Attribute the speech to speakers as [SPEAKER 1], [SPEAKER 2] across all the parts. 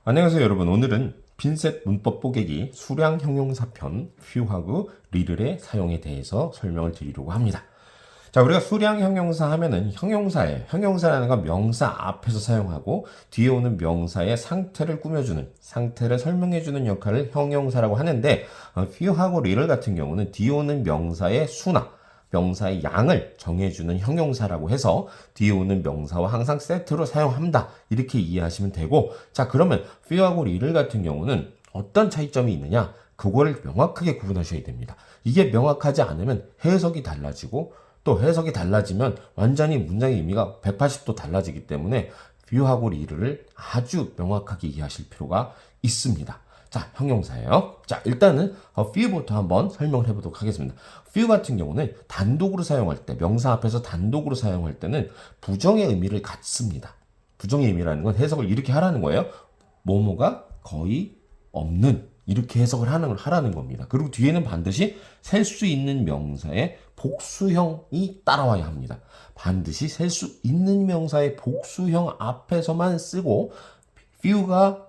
[SPEAKER 1] 안녕하세요 여러분. 오늘은 빈셋 문법 뽀개기 수량 형용사 편 few하고 little의 사용에 대해서 설명을 드리려고 합니다. 자, 우리가 수량 형용사 하면은 형용사라는 건 명사 앞에서 사용하고 뒤에 오는 명사의 상태를 꾸며주는, 상태를 설명해주는 역할을 형용사라고 하는데, few하고 little 같은 경우는 뒤에 오는 명사의 수나 명사의 양을 정해주는 형용사라고 해서 뒤에 오는 명사와 항상 세트로 사용한다, 이렇게 이해하시면 되고, 자, 그러면 few하고 little 같은 경우는 어떤 차이점이 있느냐, 그거를 명확하게 구분하셔야 됩니다. 이게 명확하지 않으면 해석이 달라지고, 또 해석이 달라지면 완전히 문장의 의미가 180도 달라지기 때문에 few하고 little를 아주 명확하게 이해하실 필요가 있습니다. 자, 형용사예요. 자, 일단은 few부터 한번 설명을 해보도록 하겠습니다. few 같은 경우는 단독으로 사용할 때, 명사 앞에서 단독으로 사용할 때는 부정의 의미를 갖습니다. 부정의 의미라는 건 해석을 이렇게 하라는 거예요. 뭐뭐가 거의 없는, 이렇게 해석을 하라는 겁니다. 그리고 뒤에는 반드시 셀 수 있는 명사의 복수형이 따라와야 합니다. 반드시 셀 수 있는 명사의 복수형 앞에서만 쓰고, few가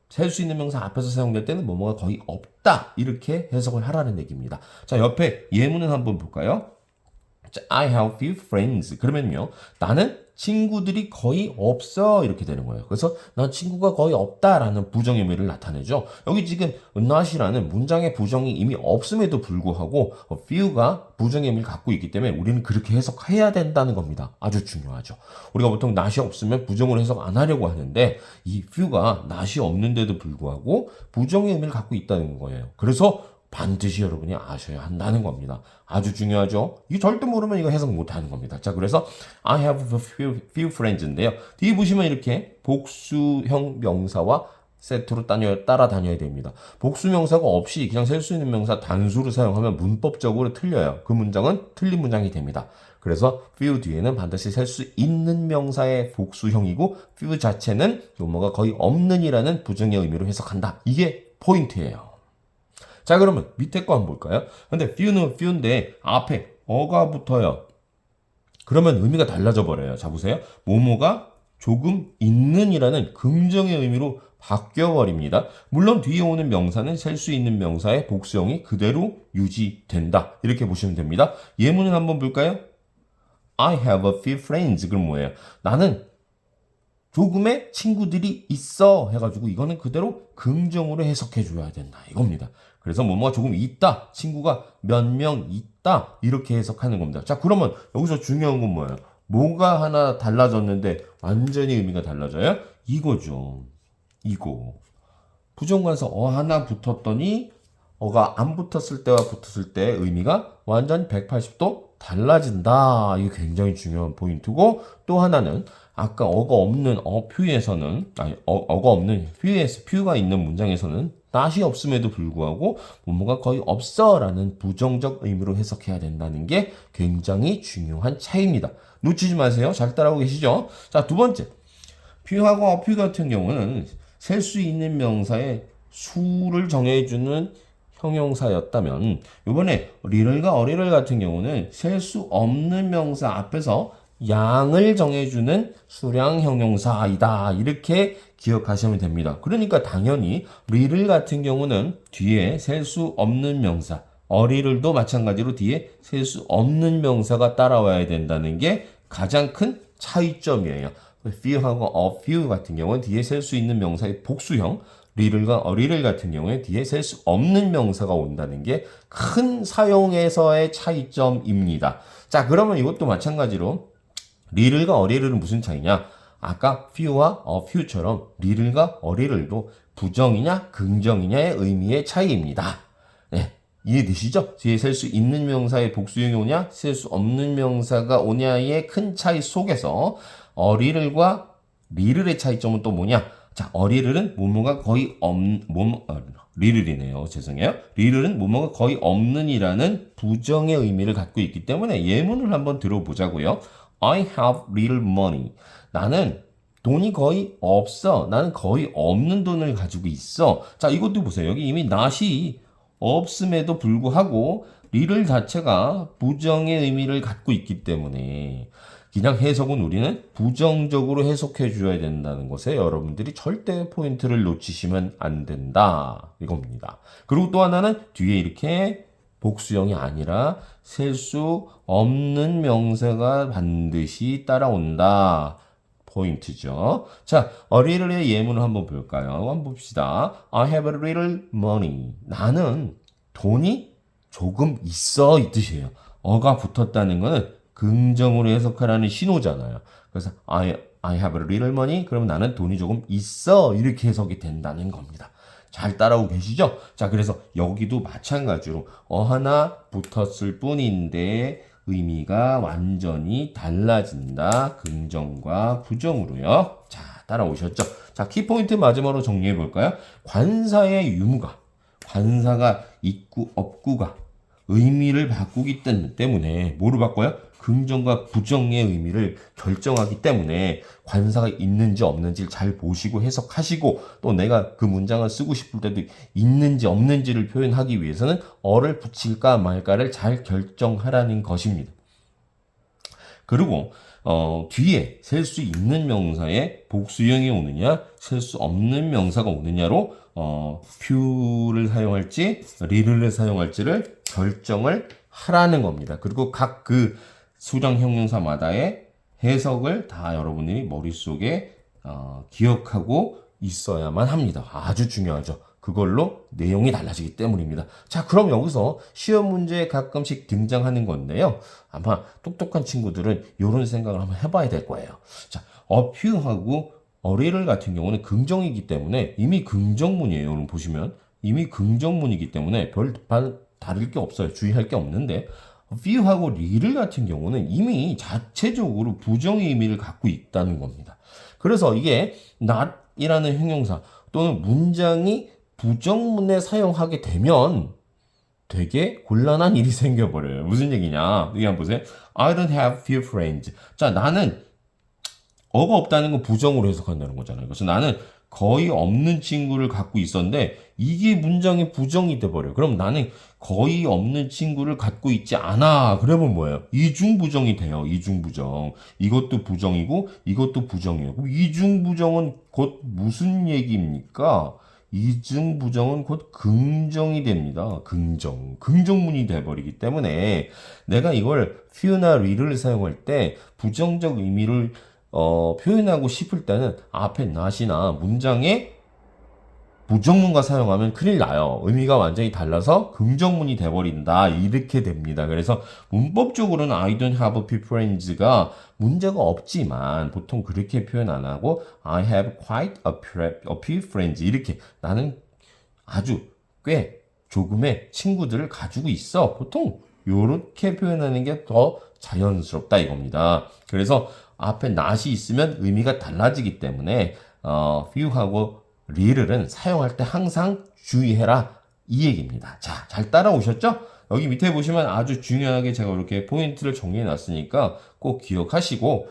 [SPEAKER 1] 셀 수 있는 명사 앞에서 사용될 때는 뭐뭐가 거의 없다, 이렇게 해석을 하라는 얘기입니다. 자, 옆에 예문을 한번 볼까요? 자, I have few friends. 그러면요, 나는 친구들이 거의 없어, 이렇게 되는 거예요. 그래서 난 친구가 거의 없다라는 부정 의미를 나타내죠. 여기 지금 not이라는 문장의 부정이 이미 없음에도 불구하고 few가 부정의 의미를 갖고 있기 때문에 우리는 그렇게 해석해야 된다는 겁니다. 아주 중요하죠. 우리가 보통 not이 없으면 부정으로 해석 안 하려고 하는데, 이 few가 not이 없는데도 불구하고 부정의 의미를 갖고 있다는 거예요. 그래서 반드시 여러분이 아셔야 한다는 겁니다. 아주 중요하죠. 이거 절대 모르면 이거 해석 못 하는 겁니다. 자, 그래서 I have a few friends인데요. 뒤에 보시면 이렇게 복수형 명사와 세트로 따라다녀야 됩니다. 복수 명사가 없이 그냥 셀 수 있는 명사 단수로 사용하면 문법적으로 틀려요. 그 문장은 틀린 문장이 됩니다. 그래서 few 뒤에는 반드시 셀 수 있는 명사의 복수형이고, few 자체는 뭐뭐가 거의 없는이라는 부정의 의미로 해석한다. 이게 포인트예요. 자, 그러면 밑에 거 한번 볼까요? 근데 few는 few인데 앞에 어가 붙어요. 그러면 의미가 달라져 버려요. 자, 보세요. 뭐뭐가 조금 있는이라는 긍정의 의미로 바뀌어 버립니다. 물론 뒤에 오는 명사는 셀 수 있는 명사의 복수형이 그대로 유지된다, 이렇게 보시면 됩니다. 예문을 한번 볼까요? I have a few friends. 그럼 뭐예요? 나는 조금의 친구들이 있어 해가지고 이거는 그대로 긍정으로 해석해 줘야 된다, 이겁니다. 그래서 뭐뭐가 조금 있다, 친구가 몇 명 있다, 이렇게 해석하는 겁니다. 자, 그러면 여기서 중요한 건 뭐예요? 뭐가 하나 달라졌는데 완전히 의미가 달라져요? 이거죠. 이거. 부정관사 하나 붙었더니 어가 안 붙었을 때와 붙었을 때 의미가 완전 180도 달라진다. 이게 굉장히 중요한 포인트고, 또 하나는 아까 어가 없는 few에서는, 어가 없는 few가 있는 문장에서는 not이 없음에도 불구하고 뭐뭐가 거의 없어라는 부정적 의미로 해석해야 된다는 게 굉장히 중요한 차이입니다. 놓치지 마세요. 잘 따라오고 계시죠? 자, 두 번째, few하고 few 같은 경우는 셀 수 있는 명사의 수를 정해주는 형용사였다면, 이번에 little과 little 같은 경우는 셀 수 없는 명사 앞에서 양을 정해주는 수량 형용사이다, 이렇게 기억하시면 됩니다. 그러니까 당연히 little 같은 경우는 뒤에 셀 수 없는 명사, little도 마찬가지로 뒤에 셀 수 없는 명사가 따라와야 된다는 게 가장 큰 차이점이에요. few하고 few 같은 경우는 뒤에 셀 수 있는 명사의 복수형, little과 little 같은 경우에 뒤에 셀 수 없는 명사가 온다는 게 큰 사용에서의 차이점입니다. 자, 그러면 이것도 마찬가지로 little과 little은 무슨 차이냐? 아까 few와 few처럼 little과 little도 부정이냐 긍정이냐의 의미의 차이입니다. 네, 이해되시죠? 뒤에 셀 수 있는 명사의 복수형이 오냐, 셀 수 없는 명사가 오냐의 큰 차이 속에서 little과 little의 차이점은 또 뭐냐? 자, little은 뭐뭐가 거의 little이네요. 죄송해요. little은 뭐뭐가 거의 없는이라는 부정의 의미를 갖고 있기 때문에 예문을 한번 들어보자고요. I have little money. 나는 돈이 거의 없어. 나는 거의 없는 돈을 가지고 있어. 자, 이것도 보세요. 여기 이미 not이 없음에도 불구하고 little 자체가 부정의 의미를 갖고 있기 때문에 그냥 해석은 우리는 부정적으로 해석해 줘야 된다는 것에 여러분들이 절대 포인트를 놓치시면 안 된다. 이겁니다. 그리고 또 하나는 뒤에 이렇게 복수형이 아니라 셀 수 없는 명사가 반드시 따라온다. 포인트죠. 자, a little의 예문을 한번 볼까요? 한번 봅시다. I have a little money. 나는 돈이 조금 있어 이 뜻이에요. 어가 붙었다는 거는 긍정으로 해석하라는 신호잖아요. 그래서 I have a little money. 그러면 나는 돈이 조금 있어 이렇게 해석이 된다는 겁니다. 잘 따라오고 계시죠? 자, 그래서 여기도 마찬가지로 하나 붙었을 뿐인데 의미가 완전히 달라진다. 긍정과 부정으로요. 자, 따라오셨죠? 자, 키포인트 마지막으로 정리해 볼까요? 관사의 유무가, 관사가 있고 없고가 의미를 바꾸기 때문에 뭐를 바꿔요? 긍정과 부정의 의미를 결정하기 때문에 관사가 있는지 없는지를 잘 보시고 해석하시고 또 내가 그 문장을 쓰고 싶을 때도 있는지 없는지를 표현하기 위해서는 어를 붙일까 말까를 잘 결정하라는 것입니다. 그리고 뒤에 셀 수 있는 명사에 복수형이 오느냐 셀 수 없는 명사가 오느냐로 few를 사용할지 little를 사용할지를 결정을 하라는 겁니다. 그리고 각 그 수량 형용사마다의 해석을 다 여러분들이 머릿속에 기억하고 있어야만 합니다. 아주 중요하죠. 그걸로 내용이 달라지기 때문입니다. 자, 그럼 여기서 시험 문제에 가끔씩 등장하는 건데요. 아마 똑똑한 친구들은 이런 생각을 한번 해봐야 될 거예요. 자, a few하고 a little 같은 경우는 긍정이기 때문에 이미 긍정문이에요. 여러분 보시면 이미 긍정문이기 때문에 별 다를 게 없어요. 주의할 게 없는데 few하고 little 같은 경우는 이미 자체적으로 부정의 의미를 갖고 있다는 겁니다. 그래서 이게 not이라는 형용사 또는 문장이 부정문에 사용하게 되면 되게 곤란한 일이 생겨버려요. 무슨 얘기냐? 여기 한번 보세요. I don't have few friends. 자, 나는 어가 없다는 건 부정으로 해석한다는 거잖아요. 그래서 나는 거의 없는 친구를 갖고 있었는데 이게 문장이 부정이 돼버려요. 그럼 나는 거의 없는 친구를 갖고 있지 않아. 그러면 뭐예요? 이중부정이 돼요. 이중부정. 이것도 부정이고 이것도 부정이에요. 그럼 이중부정은 곧 무슨 얘기입니까? 이중부정은 곧 긍정이 됩니다. 긍정문이 돼버리기 때문에 내가 이걸 few나 little를 사용할 때 부정적 의미를 표현하고 싶을 때는 앞에 not이나 문장에 부정문과 사용하면 큰일 나요. 의미가 완전히 달라서 긍정문이 돼버린다. 이렇게 됩니다. 그래서 문법적으로는 I don't have a few friends가 문제가 없지만 보통 그렇게 표현 안 하고 I have quite a few friends 이렇게 나는 아주 꽤 조금의 친구들을 가지고 있어. 보통 이렇게 표현하는 게 더 자연스럽다 이겁니다. 그래서 앞에 not이 있으면 의미가 달라지기 때문에 few하고 little은 사용할 때 항상 주의해라 이 얘기입니다. 자, 잘 따라오셨죠? 여기 밑에 보시면 아주 중요하게 제가 이렇게 포인트를 정리해 놨으니까 꼭 기억하시고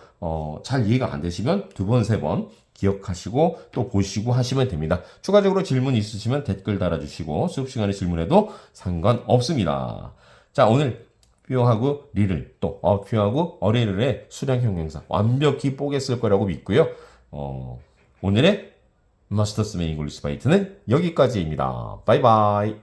[SPEAKER 1] 잘 이해가 안 되시면 두 번, 세 번 기억하시고 또 보시고 하시면 됩니다. 추가적으로 질문 있으시면 댓글 달아주시고 수업 시간에 질문해도 상관없습니다. 자, 오늘 few하고 little 또 few하고 a little의 수량 형용사 완벽히 뽀겠을 거라고 믿고요. 오늘의 마스터스맨 잉글리시 바이트는 여기까지입니다. 바이바이.